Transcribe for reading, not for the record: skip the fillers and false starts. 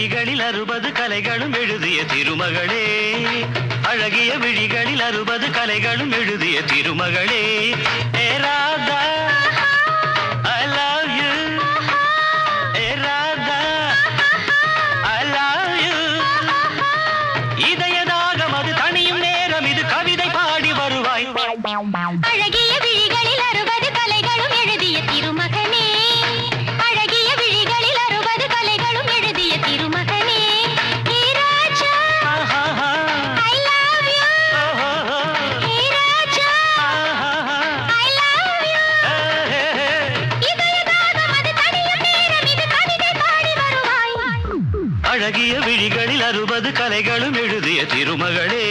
விழிகளில் 60 கலைகளும் எழுதிய திருமகளே அழகிய விழிகளில் 60 கலைகளும் எழுதிய திருமகளே ஏ Radha I love you A Radha I love you இதயதாகம் அது தனியும் நேரம் இது கவிதை பாடி வருவாய் அழகிய விழிகளில் 60 கலைகளும் எழுதிய திருமகனே அழகிய விழிகளில் 60 கலைகளும் எழுதிய திருமகனே ஹே ராஜா I love you hey Raja I love you இதயதாகம் அது தனியும் நேரம் இது கவிதை பாடி வருவாய் அழகிய விழிகளில் 60 கலைகளும் எழுதிய திருமகளே